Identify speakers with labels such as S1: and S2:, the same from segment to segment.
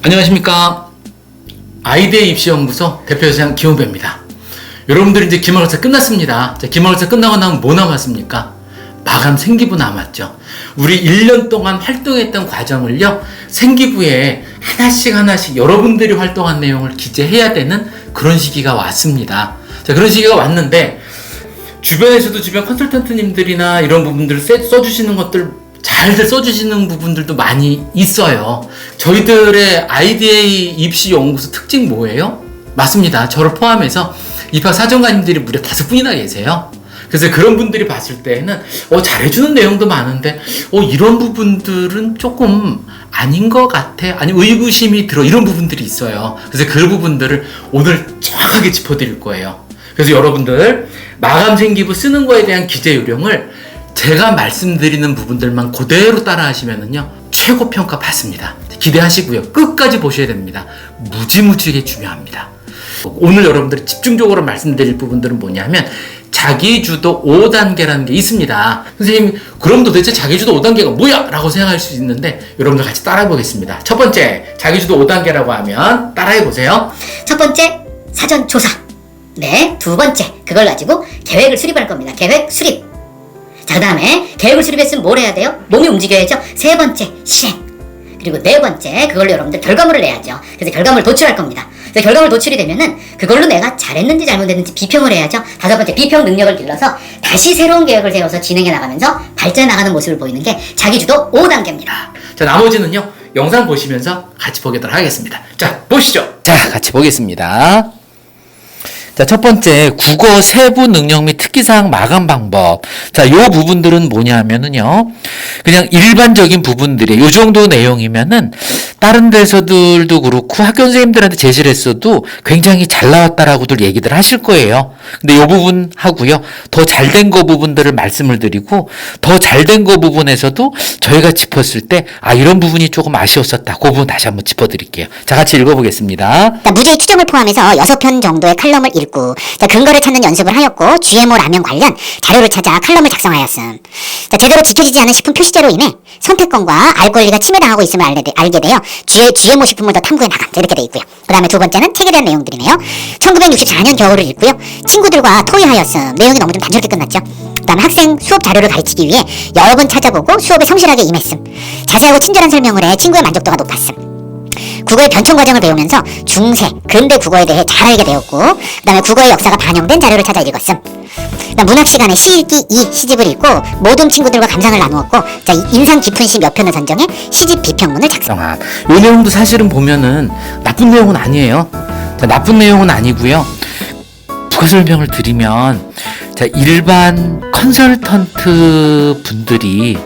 S1: 안녕하십니까. 아이디어 입시연구소 대표이사 김은배입니다. 여러분들이 이제 기말고사 끝났습니다. 기말고사 끝나고 나면 뭐 남았습니까? 마감 생기부 남았죠. 우리 1년 동안 활동했던 과정을요, 생기부에 하나씩 여러분들이 활동한 내용을 기재해야 되는 그런 시기가 왔습니다. 자, 그런 시기가 왔는데, 주변에서도 주변 컨설턴트님들이나 이런 부분들 써주시는 것들 잘들 써주시는 부분들도 많이 있어요. 저희들의 IDA 입시연구소 특징 뭐예요? 맞습니다. 저를 포함해서 입학사정관님들이 무려 5분이나 계세요. 그래서 그런 분들이 봤을 때는 잘해주는 내용도 많은데 이런 부분들은 조금 아닌 것 같아, 아니 의구심이 들어, 이런 부분들이 있어요. 그래서 그 부분들을 오늘 정확하게 짚어드릴 거예요. 그래서 여러분들 마감 생기부 쓰는 거에 대한 기재 요령을 제가 말씀드리는 부분들만 그대로 따라 하시면은요, 최고 평가 받습니다. 기대하시고요. 끝까지 보셔야 됩니다. 무지무지하게 중요합니다. 오늘 여러분들이 집중적으로 말씀드릴 부분들은 뭐냐면, 자기주도 5단계라는 게 있습니다. 선생님, 그럼 도대체 자기주도 5단계가 뭐야? 라고 생각할 수 있는데, 여러분들 같이 따라해 보겠습니다. 첫 번째, 자기주도 5단계라고 하면 따라해 보세요.
S2: 첫 번째, 사전 조사. 네, 두 번째, 그걸 가지고 계획을 수립할 겁니다. 계획 수립. 자, 그 다음에 계획을 수립했으면 뭘 해야 돼요? 몸이 움직여야죠. 세 번째, 실행. 그리고 네 번째, 그걸로 여러분들 결과물을 내야죠. 그래서 결과물을 도출할 겁니다. 그래서 결과물 도출이 되면은 그걸로 내가 잘했는지 잘못했는지 비평을 해야죠. 다섯 번째, 비평 능력을 길러서 다시 새로운 계획을 세워서 진행해 나가면서 발전해 나가는 모습을 보이는 게 자기주도 5단계입니다.
S1: 자, 나머지는요, 영상 보시면서 같이 보도록 하겠습니다. 자, 보시죠. 자, 같이 보겠습니다. 자, 첫 번째, 국어 세부 능력 및 특기사항 마감 방법. 자, 요 부분들은 뭐냐면은요, 그냥 일반적인 부분들이에요. 요 정도 내용이면은, 다른 데서들도 그렇고, 학교 선생님들한테 제시를 했어도 굉장히 잘 나왔다라고들 얘기들 하실 거예요. 근데 요 부분 하고요, 더 잘된 거 부분들을 말씀을 드리고, 더 잘된 거 부분에서도 저희가 짚었을 때, 이런 부분이 조금 아쉬웠었다. 그 부분 다시 한번 짚어드릴게요. 자, 같이 읽어보겠습니다.
S2: 자, 무죄의 추정을 포함해서 6편 정도의 칼럼을 읽고, 자, 근거를 찾는 연습을 하였고, GMO 라면 관련 자료를 찾아 칼럼을 작성하였음. 자, 제대로 지켜지지 않은 식품 표시제로 인해 선택권과 알 권리가 침해당하고 있음을 알게 되어 GMO 식품을 더 탐구해 나감. 이렇게 돼 있고요. 그 다음에 두 번째는 책에 대한 내용들이네요. 1964년 겨울을 읽고요, 친구들과 토의하였음. 내용이 너무 좀 단순하게 끝났죠. 그 다음에 학생 수업 자료를 가르치기 위해 여러 번 찾아보고 수업에 성실하게 임했음. 자세하고 친절한 설명을 해 친구의 만족도가 높았음. 국어의 변천 과정을 배우면서 중세, 근대 국어에 대해 잘 알게 되었고, 그 다음에 국어의 역사가 반영된 자료를 찾아 읽었음. 그다음 문학 시간에 시 읽기 2 시집을 읽고 모든 친구들과 감상을 나누었고, 자, 인상 깊은 시 몇 편을 선정해 시집 비평문을 작성함.
S1: 이 내용도 사실은 보면은 나쁜 내용은 아니에요. 자, 나쁜 내용은 아니고요. 부가 설명을 드리면, 자, 일반 컨설턴트 분들이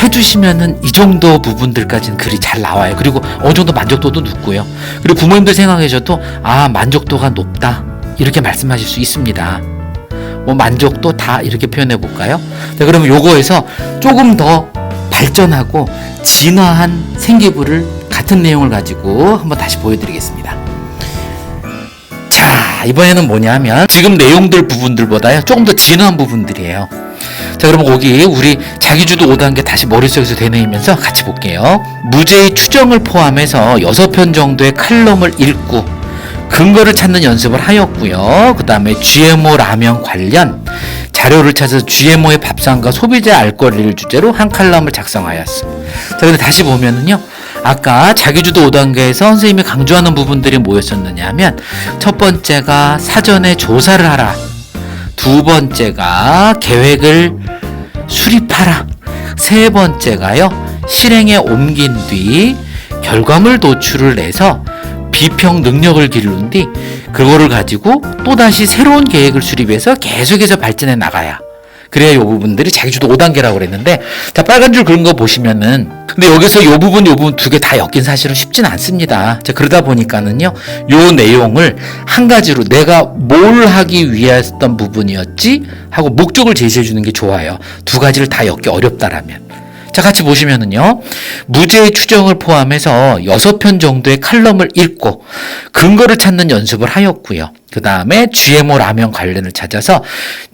S1: 해주시면은 이 정도 부분들까지는 글이 잘 나와요. 그리고 어느 정도 만족도도 높고요. 그리고 부모님들 생각하셔도 만족도가 높다, 이렇게 말씀하실 수 있습니다. 뭐 만족도 다 이렇게 표현해 볼까요? 자, 그러면 요거에서 조금 더 발전하고 진화한 생기부를 같은 내용을 가지고 한번 다시 보여드리겠습니다. 자, 이번에는 뭐냐면 지금 내용들 부분들보다요, 조금 더 진화한 부분들이에요. 자, 그러면 거기 우리 자기주도 5단계 다시 머릿속에서 되뇌이면서 같이 볼게요. 무죄의 추정을 포함해서 6편 정도의 칼럼을 읽고 근거를 찾는 연습을 하였고요. 그 다음에 GMO 라면 관련 자료를 찾아서 GMO의 밥상과 소비자 알 권리를 주제로 한 칼럼을 작성하였습니다. 자, 근데 다시 보면은요, 아까 자기주도 5단계에서 선생님이 강조하는 부분들이 뭐였었느냐 하면, 첫 번째가 사전에 조사를 하라, 두 번째가 계획을 수립하라, 세 번째가요, 실행에 옮긴 뒤 결과물 도출을 내서 비평 능력을 기른 뒤 그거를 가지고 또다시 새로운 계획을 수립해서 계속해서 발전해 나가야, 그래야 이 부분들이 자기주도 5단계라고 그랬는데, 자, 빨간 줄 그런 거 보시면은, 근데 여기서 이 부분 두 개 다 엮긴 사실은 쉽진 않습니다. 자, 그러다 보니까는요, 요 내용을 한 가지로 내가 뭘 하기 위했던 부분이었지 하고 목적을 제시해 주는 게 좋아요. 두 가지를 다 엮기 어렵다라면. 자, 같이 보시면은요. 무죄의 추정을 포함해서 6편 정도의 칼럼을 읽고 근거를 찾는 연습을 하였고요. 그 다음에 GMO 라면 관련을 찾아서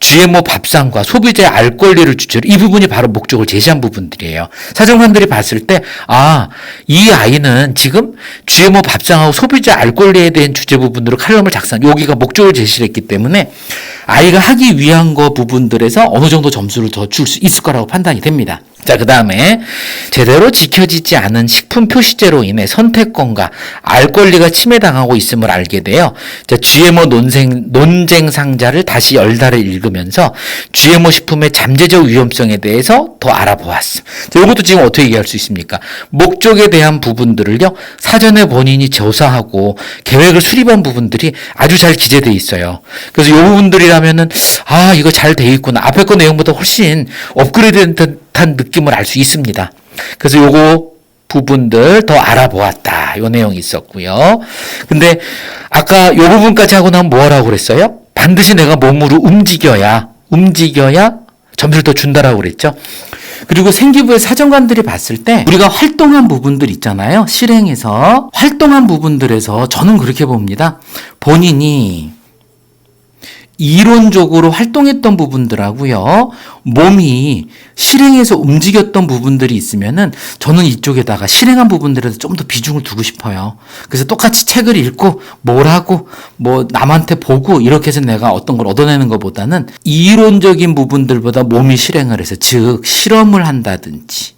S1: GMO 밥상과 소비자의 알 권리를 주체로 이 부분이 바로 목적을 제시한 부분들이에요. 사정관들이 봤을 때, 아, 이 아이는 지금 GMO 밥상하고 소비자 알 권리에 대한 주제 부분으로 칼럼을 작성, 여기가 목적을 제시를 했기 때문에 아이가 하기 위한 거 부분들에서 어느 정도 점수를 더 줄 수 있을 거라고 판단이 됩니다. 자, 그 다음에 제대로 지켜지지 않은 식품 표시제로 인해 선택권과 알 권리가 침해당하고 있음을 알게 돼요. 자, GMO 논쟁 상자를 다시 열달을 읽으면서 GMO 식품의 잠재적 위험성에 대해서 더 알아보았음. 자, 이것도 지금 어떻게 얘기할 수 있습니까? 목적에 대한 부분들을요, 사전에 본인이 조사하고 계획을 수립한 부분들이 아주 잘 기재되어 있어요. 그래서 이 부분들이라면은, 아, 이거 잘 돼 있구나. 앞에 거 내용보다 훨씬 업그레이드 된 느낌을 알 수 있습니다. 그래서 요거 부분들 더 알아보았다. 요 내용이 있었고요. 근데 아까 요 부분까지 하고 나면 뭐 하라고 그랬어요? 반드시 내가 몸으로 움직여야 점수를 더 준다라고 그랬죠. 그리고 생기부의 사정관들이 봤을 때 우리가 활동한 부분들 있잖아요. 실행에서 활동한 부분들에서 저는 그렇게 봅니다. 본인이 이론적으로 활동했던 부분들하고요, 몸이 실행해서 움직였던 부분들이 있으면은 저는 이쪽에다가 실행한 부분들에서 좀 더 비중을 두고 싶어요. 그래서 똑같이 책을 읽고 뭘 하고 뭐 남한테 보고 이렇게 해서 내가 어떤 걸 얻어내는 것보다는 이론적인 부분들보다 몸이 실행을 해서, 즉 실험을 한다든지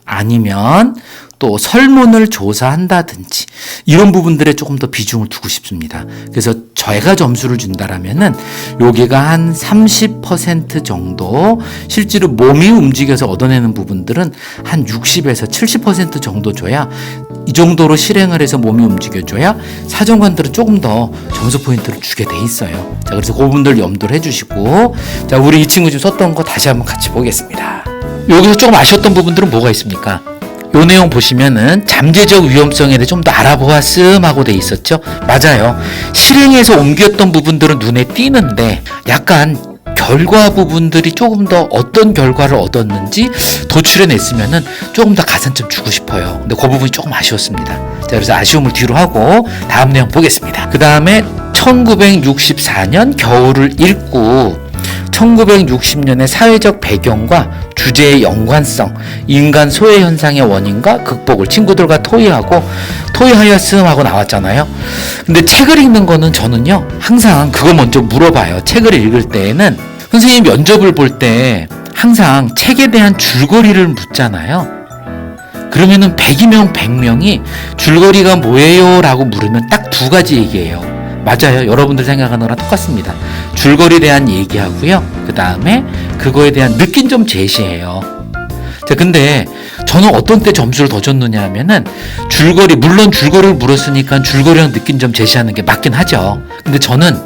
S1: 아니면 또 설문을 조사한다든지 이런 부분들에 조금 더 비중을 두고 싶습니다. 그래서 제가 점수를 준다라면은 여기가 한 30% 정도, 실제로 몸이 움직여서 얻어내는 부분들은 한 60에서 70% 정도 줘야, 이 정도로 실행을 해서 몸이 움직여줘야 사정관들은 조금 더 점수 포인트를 주게 돼 있어요. 자, 그래서 그 부분들 염두를 해주시고, 자, 우리 이 친구 지금 썼던 거 다시 한번 같이 보겠습니다. 여기서 조금 아쉬웠던 부분들은 뭐가 있습니까? 요 내용 보시면은 잠재적 위험성에 대해 좀 더 알아보았음 하고 돼 있었죠. 맞아요. 실행해서 옮겼던 부분들은 눈에 띄는데 약간 결과 부분들이 조금 더 어떤 결과를 얻었는지 도출해냈으면은 조금 더 가산점 주고 싶어요. 근데 그 부분이 조금 아쉬웠습니다. 자, 그래서 아쉬움을 뒤로 하고 다음 내용 보겠습니다. 그 다음에 1964년 겨울을 읽고 1960년의 사회적 배경과 주제의 연관성, 인간 소외 현상의 원인과 극복을 친구들과 토의하였음 하고 나왔잖아요. 근데 책을 읽는 거는 저는요, 항상 그거 먼저 물어봐요. 책을 읽을 때에는 선생님 면접을 볼 때 항상 책에 대한 줄거리를 묻잖아요. 그러면은 100이면 100명이 줄거리가 뭐예요? 라고 물으면 딱 두 가지 얘기예요. 맞아요. 여러분들 생각하는 거랑 똑같습니다. 줄거리에 대한 얘기하고요. 그 다음에 그거에 대한 느낀 점 제시해요. 자, 근데 저는 어떤 때 점수를 더 줬느냐 하면은 물론 줄거리를 물었으니까 줄거리랑 느낀 점 제시하는 게 맞긴 하죠. 근데 저는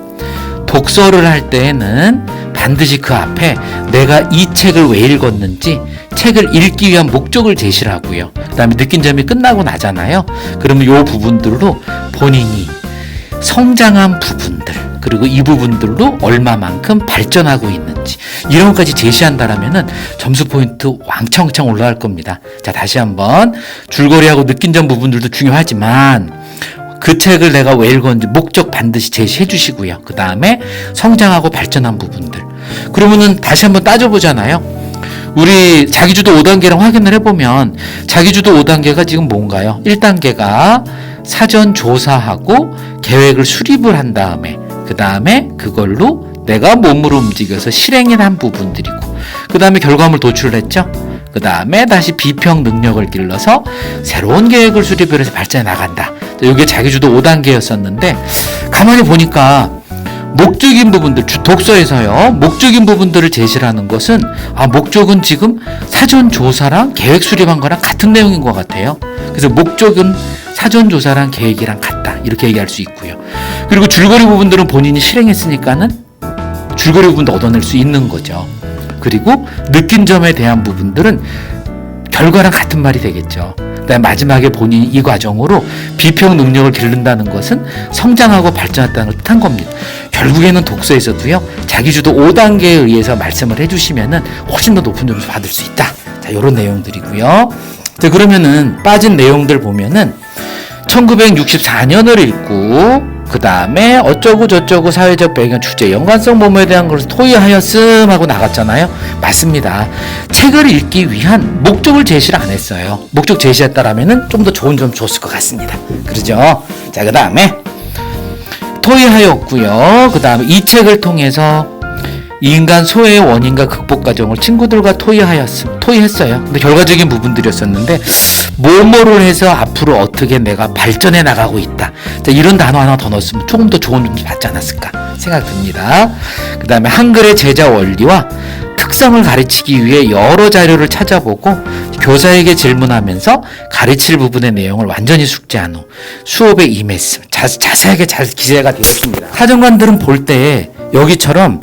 S1: 독서를 할 때에는 반드시 그 앞에 내가 이 책을 왜 읽었는지, 책을 읽기 위한 목적을 제시를 하고요. 그 다음에 느낀 점이 끝나고 나잖아요. 그러면 이 부분들로 본인이 성장한 부분들, 그리고 이 부분들로 얼마만큼 발전하고 있는지 이런 것까지 제시한다라면은 점수 포인트 왕창왕창 올라갈 겁니다. 자, 다시 한번 줄거리하고 느낀 점 부분들도 중요하지만 그 책을 내가 왜 읽었는지 목적 반드시 제시해 주시고요. 그 다음에 성장하고 발전한 부분들. 그러면은 다시 한번 따져보잖아요. 우리 자기주도 5단계랑 확인을 해보면 자기주도 5단계가 지금 뭔가요? 1단계가 사전 조사하고 계획을 수립을 한 다음에 그 다음에 그걸로 내가 몸으로 움직여서 실행을 한 부분들이고, 그 다음에 결과물 도출을 했죠. 그 다음에 다시 비평 능력을 길러서 새로운 계획을 수립을 해서 발전해 나간다. 이게 자기주도 5단계였었는데 가만히 보니까 목적인 부분들, 독서에서요, 목적인 부분들을 제시를 하는 것은, 목적은 지금 사전 조사랑 계획 수립한 거랑 같은 내용인 것 같아요. 그래서 목적은 사전 조사랑 계획이랑 같다. 이렇게 얘기할 수 있고요. 그리고 줄거리 부분들은 본인이 실행했으니까는 줄거리 부분도 얻어낼 수 있는 거죠. 그리고 느낀 점에 대한 부분들은 결과랑 같은 말이 되겠죠. 그다음에 마지막에 본인이 이 과정으로 비평 능력을 기른다는 것은 성장하고 발전했다는 걸 뜻한 겁니다. 결국에는 독서에서도요, 자기주도 5단계에 의해서 말씀을 해주시면은 훨씬 더 높은 점수 받을 수 있다. 자, 자, 요런 내용들이고요. 자, 그러면은 빠진 내용들 보면은 1964년을 읽고 그 다음에 어쩌고 저쩌고 사회적 배경 주제 연관성 모모에 대한 것을 토의하였음 하고 나갔잖아요. 맞습니다. 책을 읽기 위한 목적을 제시를 안 했어요. 목적 제시했다라면은 좀 더 좋은 점 줬을 것 같습니다. 그러죠? 자, 그 다음에 토의하였고요. 그 다음에 이 책을 통해서 인간 소외의 원인과 극복 과정을 친구들과 토의했어요. 근데 결과적인 부분들이었었는데 뭐뭐를 해서 앞으로 어떻게 내가 발전해 나가고 있다. 자, 이런 단어 하나 더 넣었으면 조금 더 좋은 점수 받지 않았을까 생각됩니다. 그 다음에 한글의 제자 원리와 특성을 가르치기 위해 여러 자료를 찾아보고 교사에게 질문하면서 가르칠 부분의 내용을 완전히 숙지한 후 수업에 임했음. 자세하게 잘 기재가 되었습니다. 사정관들은 볼 때 여기처럼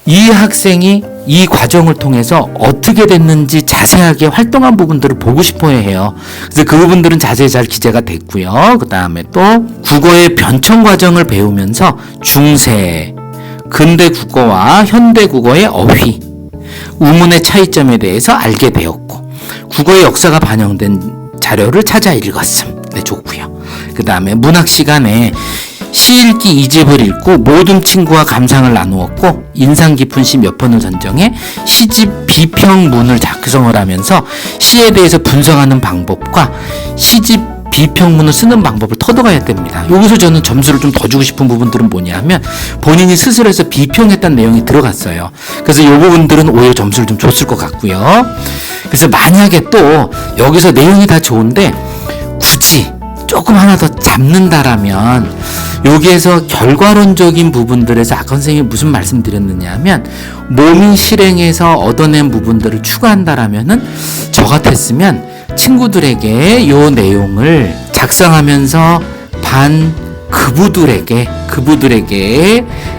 S1: 이 학생이 이 과정을 통해서 어떻게 됐는지 자세하게 활동한 부분들을 보고 싶어 해요. 그래서 그 부분들은 자세히 잘 기재가 됐고요. 그 다음에 또 국어의 변청 과정을 배우면서 중세, 근대 국어와 현대 국어의 어휘, 우문의 차이점에 대해서 알게 되었고 국어의 역사가 반영된 자료를 찾아 읽었음. 네, 좋고요. 그 다음에 문학 시간에 시 읽기 2집을 읽고 모든 친구와 감상을 나누었고 인상 깊은 시 몇 편을 선정해 시집 비평문을 작성을 하면서 시에 대해서 분석하는 방법과 시집 비평문을 쓰는 방법을 터득해야 됩니다. 여기서 저는 점수를 좀 더 주고 싶은 부분들은 뭐냐면 본인이 스스로 해서 비평했다는 내용이 들어갔어요. 그래서 이 부분들은 오히려 점수를 좀 줬을 것 같고요. 그래서 만약에 또 여기서 내용이 다 좋은데 굳이 조금 하나 더 잡는다라면 여기에서 결과론적인 부분들에서 아까 선생님이 무슨 말씀 드렸느냐 하면 모민 실행에서 얻어낸 부분들을 추가한다라면은 저 같았으면 친구들에게 요 내용을 작성하면서 그부들에게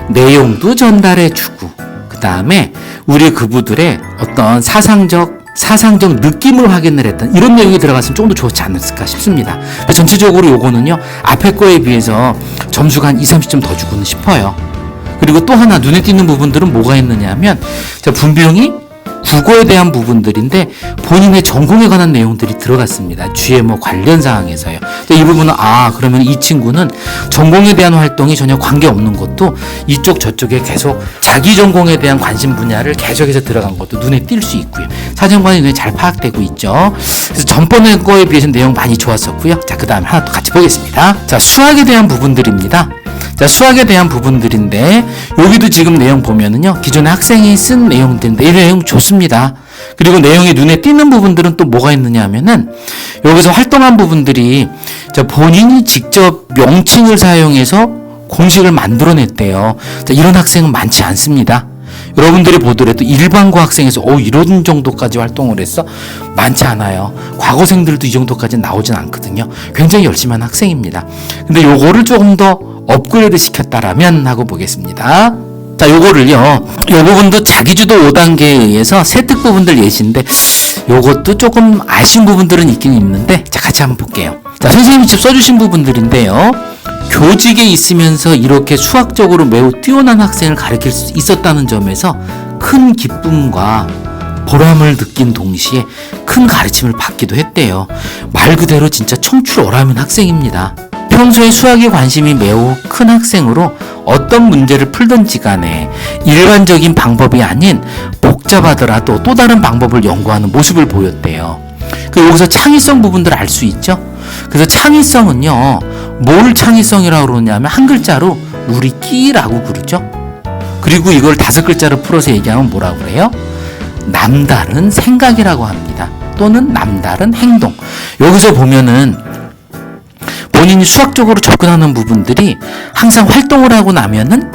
S1: 내용도 전달해주고 그 다음에 우리 그부들의 어떤 사상적 느낌을 확인을 했던 이런 내용이 들어갔으면 좀 더 좋지 않았을까 싶습니다. 전체적으로 요거는요 앞에 거에 비해서 점수가 한 20-30점 더 주고는 싶어요. 그리고 또 하나 눈에 띄는 부분들은 뭐가 있느냐 하면 분명히 국어에 대한 부분들인데 본인의 전공에 관한 내용들이 들어갔습니다. GMO 관련 사항에서요. 이 부분은 그러면 이 친구는 전공에 대한 활동이 전혀 관계없는 것도 이쪽 저쪽에 계속 자기 전공에 대한 관심 분야를 계속해서 들어간 것도 눈에 띌 수 있고요. 사정관이 눈에 잘 파악되고 있죠. 그래서 전번에 거에 비해서 내용 많이 좋았었고요. 자, 그 다음에 하나 또 같이 보겠습니다. 자, 수학에 대한 부분들입니다. 자, 수학에 대한 부분들인데 여기도 지금 내용 보면은요 기존에 학생이 쓴 내용들인데 이 내용 좋습니다. 그리고 내용이 눈에 띄는 부분들은 또 뭐가 있느냐 하면은 여기서 활동한 부분들이 본인이 직접 명칭을 사용해서 공식을 만들어냈대요. 자, 이런 학생은 많지 않습니다. 여러분들이 보더라도 일반고 학생에서 이런 정도까지 활동을 했어? 많지 않아요. 과거생들도 이 정도까지 나오진 않거든요. 굉장히 열심히 한 학생입니다. 근데 요거를 조금 더 업그레이드 시켰다라면 하고 보겠습니다. 자, 요거를요. 요 부분도 자기주도 5단계에 의해서 세특 부분들 예시인데 요것도 조금 아쉬운 부분들은 있긴 있는데 자, 같이 한번 볼게요. 자, 선생님이 직접 써주신 부분들인데요. 교직에 있으면서 이렇게 수학적으로 매우 뛰어난 학생을 가르칠 수 있었다는 점에서 큰 기쁨과 보람을 느낀 동시에 큰 가르침을 받기도 했대요. 말 그대로 진짜 청출어람인 학생입니다. 평소에 수학에 관심이 매우 큰 학생으로 어떤 문제를 풀든지 간에 일반적인 방법이 아닌 복잡하더라도 또 다른 방법을 연구하는 모습을 보였대요. 여기서 창의성 부분들을 알 수 있죠. 그래서 창의성은요, 뭘 창의성이라고 그러냐면 한 글자로 우리 끼라고 그러죠. 그리고 이걸 5글자로 풀어서 얘기하면 뭐라고 그래요? 남다른 생각이라고 합니다. 또는 남다른 행동. 여기서 보면은 본인이 수학적으로 접근하는 부분들이 항상 활동을 하고 나면은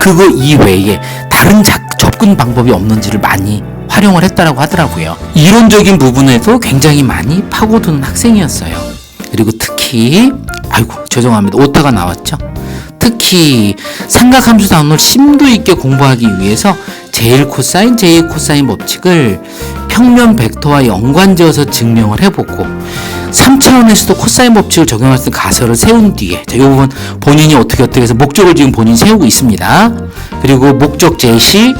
S1: 그거 이외에 다른 접근 방법이 없는지를 많이 활용을 했다라고 하더라고요. 이론적인 부분에도 굉장히 많이 파고드는 학생이었어요. 그리고 특히 죄송합니다. 오타가 나왔죠. 특히 삼각함수 단원을 심도 있게 공부하기 위해서 제1 코사인, 제2 코사인 법칙을 평면 벡터와 연관지어서 증명을 해보고 3차원에서도 코사인 법칙을 적용할 수 있는 가설을 세운 뒤에 이 부분 본인이 어떻게 해서 목적을 지금 본인이 세우고 있습니다. 그리고 목적 제시,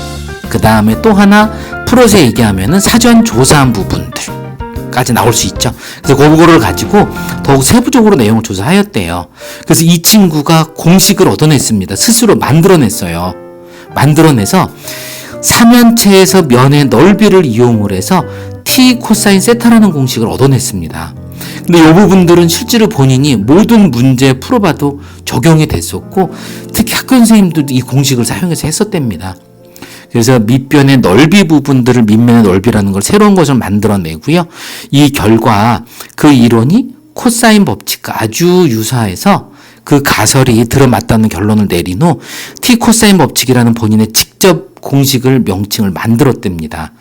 S1: 그 다음에 또 하나 풀어서 얘기하면은 사전 조사한 부분들까지 나올 수 있죠. 그래서 그거를 가지고 더욱 세부적으로 내용을 조사하였대요. 그래서 이 친구가 공식을 얻어냈습니다. 스스로 만들어냈어요. 만들어내서 삼연체에서 면의 넓이를 이용을 해서 t 코사인 세타라는 공식을 얻어냈습니다. 근데 이 부분들은 실제로 본인이 모든 문제 풀어봐도 적용이 됐었고, 특히 학교 선생님들도 이 공식을 사용해서 했었답니다. 그래서 밑변의 넓이 부분들을 밑면의 넓이라는 걸 새로운 것을 만들어내고요. 이 결과 그 이론이 코사인 법칙과 아주 유사해서 그 가설이 들어맞다는 결론을 내린 후 t 코사인 법칙이라는 본인의 직접 공식을 명칭을 만들었답니다.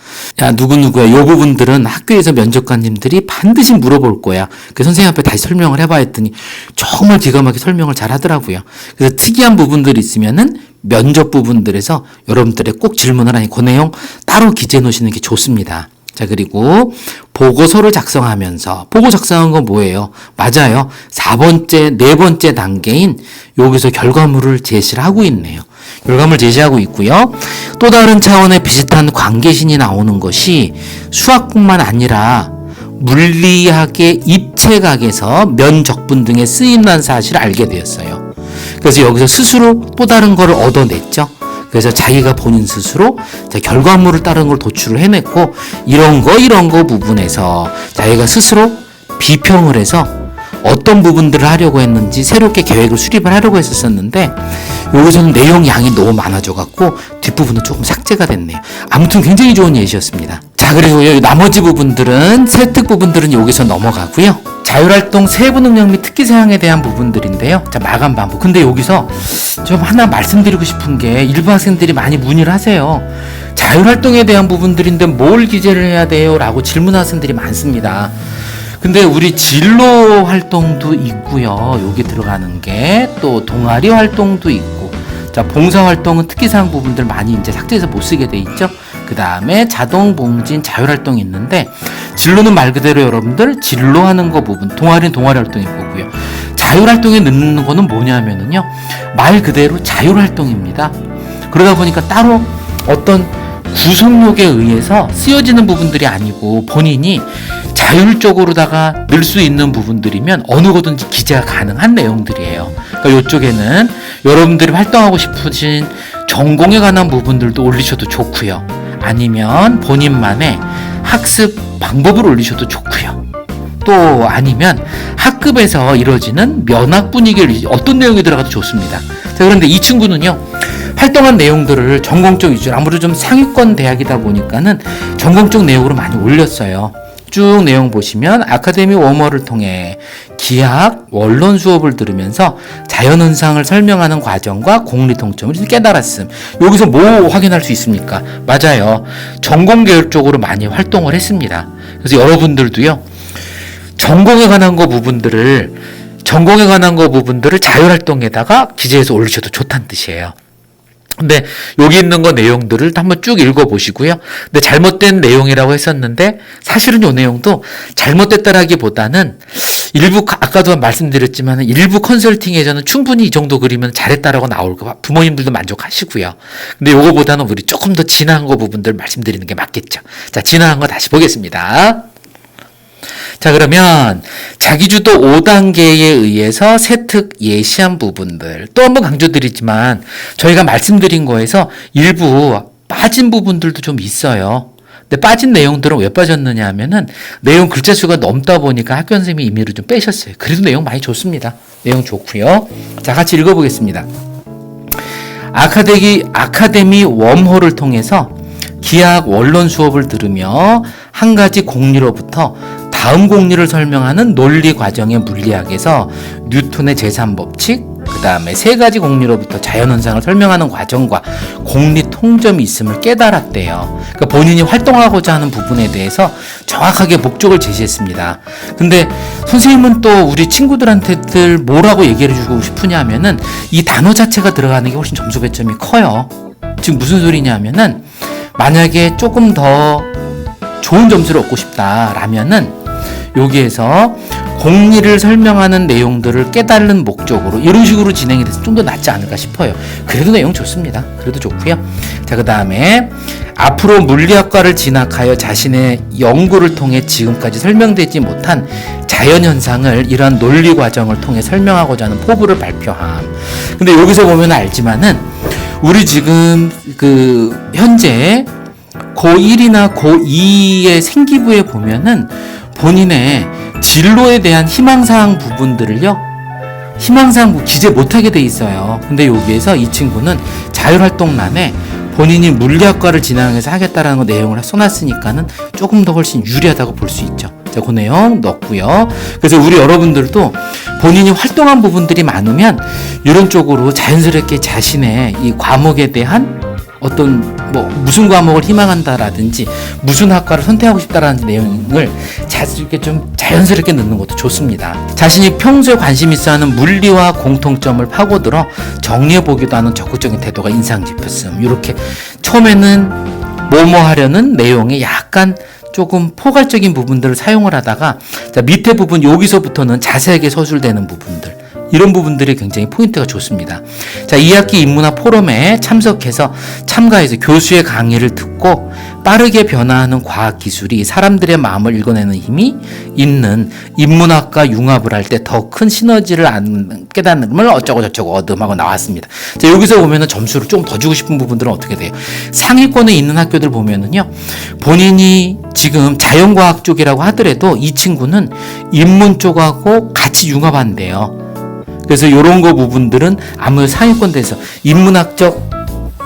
S1: 야, 누구누구야. 요 부분들은 학교에서 면접관님들이 반드시 물어볼 거야. 그 선생님 앞에 다시 설명을 해봐 했더니 정말 기가 막히게 설명을 잘 하더라고요. 그래서 특이한 부분들이 있으면은 면접 부분들에서 여러분들의 꼭 질문을 하니 그 내용 따로 기재해 놓으시는 게 좋습니다. 자, 그리고 보고서를 작성하면서, 보고 작성한 건 뭐예요? 맞아요. 4번째, 4번째 단계인 여기서 결과물을 제시를 하고 있네요. 결과물 제시하고 있고요. 또 다른 차원의 비슷한 관계신이 나오는 것이 수학뿐만 아니라 물리학의 입체각에서 면적분 등의 쓰임난 사실을 알게 되었어요. 그래서 여기서 스스로 또 다른 거를 얻어냈죠. 그래서 자기가 본인 스스로 결과물을 다른 걸 도출을 해냈고, 이런 거 부분에서 자기가 스스로 비평을 해서 어떤 부분들을 하려고 했는지 새롭게 계획을 수립을 하려고 했었는데, 여기서는 내용 양이 너무 많아져 갖고 뒷부분은 조금 삭제가 됐네요. 아무튼 굉장히 좋은 예시였습니다. 자, 그리고 나머지 부분들은, 세특 부분들은 여기서 넘어가고요. 자율활동 세부 능력 및 특기 사항에 대한 부분들인데요. 자, 마감 방법. 근데 여기서 좀 하나 말씀드리고 싶은 게, 일부 학생들이 많이 문의를 하세요. 자율활동에 대한 부분들인데 뭘 기재를 해야 돼요? 라고 질문하는 학생들이 많습니다. 근데 우리 진로 활동도 있고요. 여기 들어가는 게 또 동아리 활동도 있고, 자, 봉사 활동은 특기사항 부분들 많이 이제 삭제해서 못 쓰게 돼 있죠. 그 다음에 자동 봉진 자율활동이 있는데, 진로는 말 그대로 여러분들 진로하는 거 부분, 동아리는 동아리 활동일 거고요. 자율활동에 넣는 거는 뭐냐면은요, 말 그대로 자율활동입니다. 그러다 보니까 따로 어떤 구성록에 의해서 쓰여지는 부분들이 아니고 본인이 자율적으로다가 넣을 수 있는 부분들이면 어느 거든지 기재가 가능한 내용들이에요. 그러니까 이쪽에는 여러분들이 활동하고 싶으신 전공에 관한 부분들도 올리셔도 좋고요. 아니면 본인만의 학습 방법을 올리셔도 좋고요. 또 아니면 학급에서 이루어지는 면학 분위기를 어떤 내용이 들어가도 좋습니다. 자, 그런데 이 친구는요, 활동한 내용들을 전공적 위주로, 아무래도 좀 상위권 대학이다 보니까는 전공적 내용으로 많이 올렸어요. 쭉 내용 보시면 아카데미 웜어를 통해 기하학, 원론 수업을 들으면서 자연현상을 설명하는 과정과 공리통점을 깨달았음. 여기서 뭐 확인할 수 있습니까? 맞아요. 전공계열 쪽으로 많이 활동을 했습니다. 그래서 여러분들도요, 전공에 관한 거 부분들을 자율활동에다가 기재해서 올리셔도 좋다는 뜻이에요. 근데 여기 있는 거 내용들을 한번 쭉 읽어보시고요. 근데 잘못된 내용이라고 했었는데 사실은 이 내용도 잘못됐다라기보다는 일부, 아까도 말씀드렸지만 일부 컨설팅에서는 충분히 이 정도 그리면 잘했다라고 나올 거, 부모님들도 만족하시고요. 근데 요거보다는 우리 조금 더 진한 거 부분들 말씀드리는 게 맞겠죠. 자, 진한 거 다시 보겠습니다. 자, 그러면 자기주도 5단계에 의해서 세특 예시한 부분들, 또 한번 강조드리지만 저희가 말씀드린 거에서 일부 빠진 부분들도 좀 있어요. 근데 빠진 내용들은 왜 빠졌느냐 하면은 내용 글자 수가 넘다 보니까 학교 선생님이 임의로 좀 빼셨어요. 그래도 내용 많이 좋습니다. 내용 좋고요. 자, 같이 읽어보겠습니다. 아카데미 웜홀을 통해서 기하학 원론 수업을 들으며 한 가지 공리로부터 다음 공리를 설명하는 논리 과정의 물리학에서 뉴턴의 제3법칙, 그 다음에 세 가지 공리로부터 자연현상을 설명하는 과정과 공리 통점이 있음을 깨달았대요. 그러니까 본인이 활동하고자 하는 부분에 대해서 정확하게 목적을 제시했습니다. 근데 선생님은 또 우리 친구들한테들 뭐라고 얘기를 해주고 싶으냐 하면은 이 단어 자체가 들어가는 게 훨씬 점수 배점이 커요. 지금 무슨 소리냐 하면은 만약에 조금 더 좋은 점수를 얻고 싶다라면은 여기에서 공리를 설명하는 내용들을 깨달는 목적으로 이런 식으로 진행이 돼서 좀 더 낫지 않을까 싶어요. 그래도 내용 좋습니다. 그래도 좋고요. 자, 그 다음에 앞으로 물리학과를 진학하여 자신의 연구를 통해 지금까지 설명되지 못한 자연현상을 이러한 논리 과정을 통해 설명하고자 하는 포부를 발표함. 근데 여기서 보면 알지만은 우리 지금 현재 고1이나 고2의 생기부에 보면은 본인의 진로에 대한 희망사항 부분들을요, 희망사항 기재 못하게 돼 있어요. 근데 여기에서 이 친구는 자율활동란에 본인이 물리학과를 진학해서 하겠다라는 거 내용을 써놨으니까는 조금 더 훨씬 유리하다고 볼 수 있죠. 자, 그 내용 넣고요. 그래서 우리 여러분들도 본인이 활동한 부분들이 많으면 이런 쪽으로 자연스럽게 자신의 이 과목에 대한 어떤 무슨 과목을 희망한다라든지 무슨 학과를 선택하고 싶다라는 내용을 이렇게 좀 자연스럽게 넣는 것도 좋습니다. 자신이 평소에 관심 있어하는 물리와 공통점을 파고들어 정리해보기도 하는 적극적인 태도가 인상 깊었음. 이렇게 처음에는 뭐뭐 하려는 내용에 약간 조금 포괄적인 부분들을 사용을 하다가 자, 밑에 부분 여기서부터는 자세하게 서술되는 부분들, 이런 부분들이 굉장히 포인트가 좋습니다. 자, 2학기 인문학 포럼에 참가해서 교수의 강의를 듣고 빠르게 변화하는 과학기술이 사람들의 마음을 읽어내는 힘이 있는 인문학과 융합을 할 때 더 큰 시너지를 깨닫는 어쩌고저쩌고 얻음하고 나왔습니다. 자, 여기서 보면은 점수를 좀 더 주고 싶은 부분들은 어떻게 돼요? 상위권에 있는 학교들 보면은요, 본인이 지금 자연과학 쪽이라고 하더라도 이 친구는 인문 쪽하고 같이 융합한대요. 그래서 이런 거 부분들은 아무래도 상위권대에서 인문학적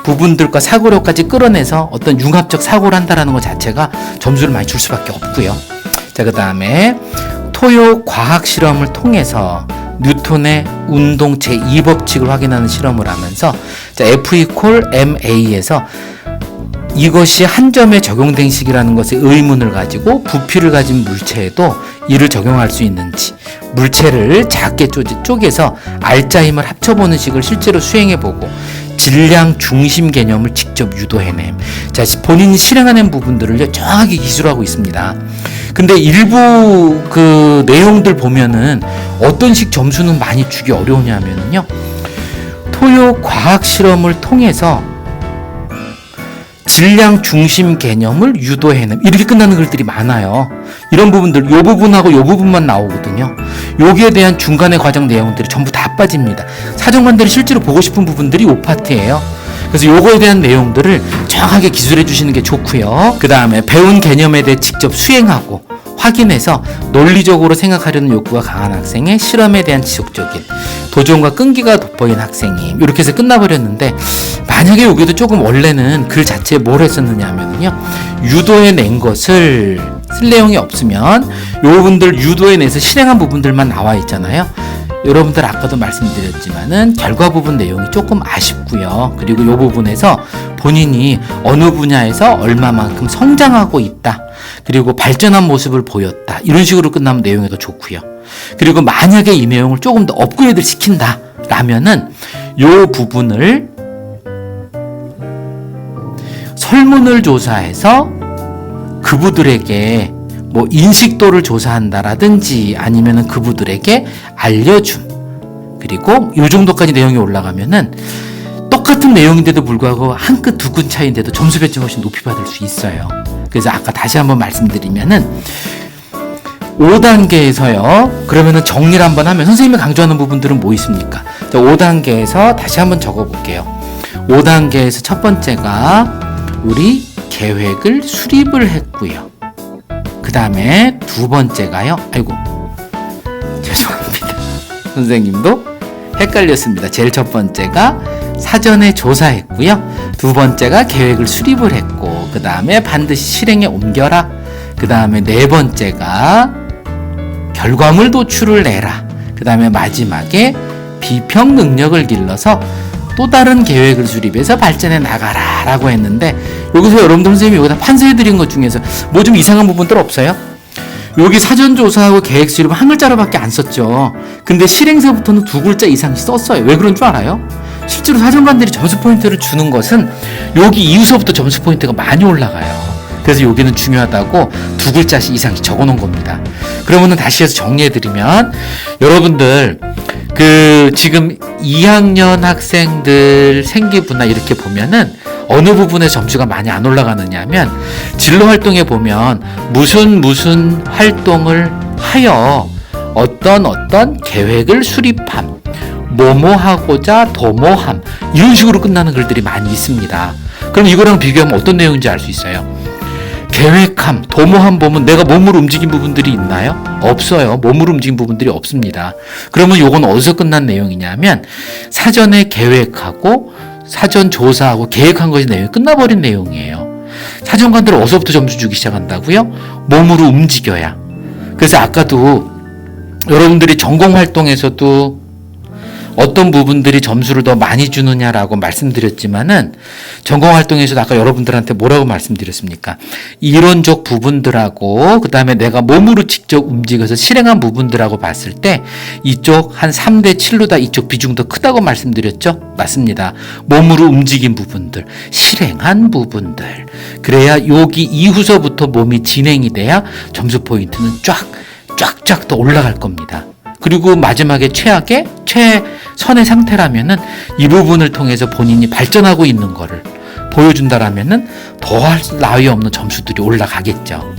S1: 부분들과 사고력까지 끌어내서 어떤 융합적 사고를 한다라는 것 자체가 점수를 많이 줄 수밖에 없고요. 자, 그 다음에 토요 과학 실험을 통해서 뉴턴의 운동 제2법칙을 확인하는 실험을 하면서 자, F=ma에서 이것이 한 점에 적용된 식이라는 것에 의문을 가지고 부피를 가진 물체에도 이를 적용할 수 있는지, 물체를 작게 쪼개서 알짜 힘을 합쳐보는 식을 실제로 수행해보고 질량 중심 개념을 직접 유도해냄. 자, 본인이 실행하는 부분들을 정확하게 기술하고 있습니다. 근데 일부 내용들 보면은 어떤 식 점수는 많이 주기 어려우냐면요, 토요 과학 실험을 통해서 질량 중심 개념을 유도해냄, 이렇게 끝나는 글들이 많아요. 이런 부분들, 요 부분하고 요 부분만 나오거든요. 여기에 대한 중간의 과정 내용들이 전부 다 빠집니다. 사정관들이 실제로 보고 싶은 부분들이 요 파트예요. 그래서 요거에 대한 내용들을 정확하게 기술해 주시는 게 좋고요. 그 다음에 배운 개념에 대해 직접 수행하고 확인해서 논리적으로 생각하려는 욕구가 강한 학생의 실험에 대한 지속적인 도전과 끈기가 돋보인 학생임. 이렇게 해서 끝나버렸는데, 만약에 여기도 조금 원래는 글 자체에 뭘 했었느냐 하면요, 유도해낸 것을 쓸 내용이 없으면 요 부분들 유도해내서 실행한 부분들만 나와 있잖아요. 여러분들 아까도 말씀드렸지만은 결과 부분 내용이 조금 아쉽고요. 그리고 이 부분에서 본인이 어느 분야에서 얼마만큼 성장하고 있다, 그리고 발전한 모습을 보였다, 이런 식으로 끝나면 내용이 더 좋고요. 그리고 만약에 이 내용을 조금 더 업그레이드 시킨다 라면은 이 부분을 설문을 조사해서 그분들에게 인식도를 조사한다라든지 아니면은 그분들에게 알려줌, 그리고 이 정도까지 내용이 올라가면은 똑같은 내용인데도 불구하고 한 끗 두 끗 차이인데도 점수 배점이 훨씬 높이 받을 수 있어요. 그래서 아까 다시 한번 말씀드리면은 5단계에서요, 그러면은 정리를 한번 하면 선생님이 강조하는 부분들은 뭐 있습니까? 자, 5단계에서 다시 한번 적어볼게요. 5단계에서 첫 번째가 우리 계획을 수립을 했고요. 그 다음에 두 번째가요, 죄송합니다. 선생님도 헷갈렸습니다. 제일 첫 번째가 사전에 조사했고요. 두 번째가 계획을 수립을 했고, 그 다음에 반드시 실행에 옮겨라. 그 다음에 네 번째가 결과물 도출을 내라. 그 다음에 마지막에 비평 능력을 길러서 또 다른 계획을 수립해서 발전해 나가라 라고 했는데, 여기서 여러분들 선생님이 여기다 판서해드린 것 중에서 뭐 좀 이상한 부분들 없어요? 여기 사전조사하고 계획 수립은 한 글자로밖에 안 썼죠. 근데 실행서부터는 두 글자 이상씩 썼어요. 왜 그런 줄 알아요? 실제로 사전관들이 점수 포인트를 주는 것은 여기 이후서부터 점수 포인트가 많이 올라가요. 그래서 여기는 중요하다고 2글자씩 이상씩 적어 놓은 겁니다. 그러면은 다시 해서 정리해드리면, 여러분들, 지금 2학년 학생들 생기부나 이렇게 보면은 어느 부분에 점수가 많이 안 올라가느냐 하면, 진로 활동에 보면 무슨 활동을 하여 어떤 계획을 수립함, 뭐뭐하고자 도모함, 이런 식으로 끝나는 글들이 많이 있습니다. 그럼 이거랑 비교하면 어떤 내용인지 알 수 있어요. 계획함, 도모함 보면 내가 몸으로 움직인 부분들이 있나요? 없어요. 몸으로 움직인 부분들이 없습니다. 그러면 요건 어디서 끝난 내용이냐면, 사전에 계획하고 사전 조사하고 계획한 것이 내용이 끝나버린 내용이에요. 사정관들 어디서부터 점수 주기 시작한다고요? 몸으로 움직여야. 그래서 아까도 여러분들이 전공 활동에서도 어떤 부분들이 점수를 더 많이 주느냐라고 말씀드렸지만은, 전공 활동에서도 아까 여러분들한테 뭐라고 말씀드렸습니까? 이론적 부분들하고 그 다음에 내가 몸으로 직접 움직여서 실행한 부분들하고 봤을 때 이쪽 한 3대 7로다 이쪽 비중 더 크다고 말씀드렸죠? 맞습니다. 몸으로 움직인 부분들, 실행한 부분들, 그래야 여기 이후서부터 몸이 진행이 돼야 점수 포인트는 쫙쫙 더 올라갈 겁니다. 그리고 마지막에 최선의 상태라면은 이 부분을 통해서 본인이 발전하고 있는 거를 보여준다라면은 더할 나위 없는 점수들이 올라가겠죠.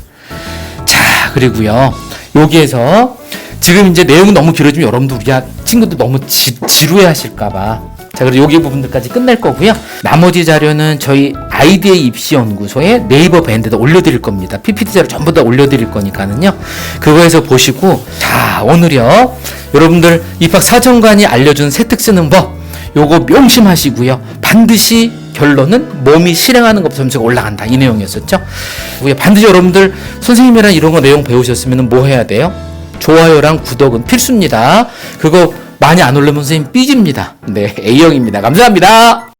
S1: 자, 그리고요, 여기에서 지금 이제 내용이 너무 길어지면 여러분들 우리 친구들 너무 지루해 하실까봐, 자, 그래서 여기 부분들까지 끝낼 거고요. 나머지 자료는 저희 아이디의 입시연구소에 네이버 밴드에다 올려드릴 겁니다. PPT 자료 전부 다 올려드릴 거니까는요. 그거에서 보시고, 자, 오늘요, 여러분들 입학 사정관이 알려준 세특 쓰는 법, 요거 명심하시고요. 반드시 결론은 몸이 실행하는 것 점수가 올라간다, 이 내용이었었죠. 반드시 여러분들 선생님이랑 이런 거 내용 배우셨으면 뭐 해야 돼요? 좋아요랑 구독은 필수입니다. 그거 많이 안 올리면 선생님 삐집니다. 네, A형입니다. 감사합니다.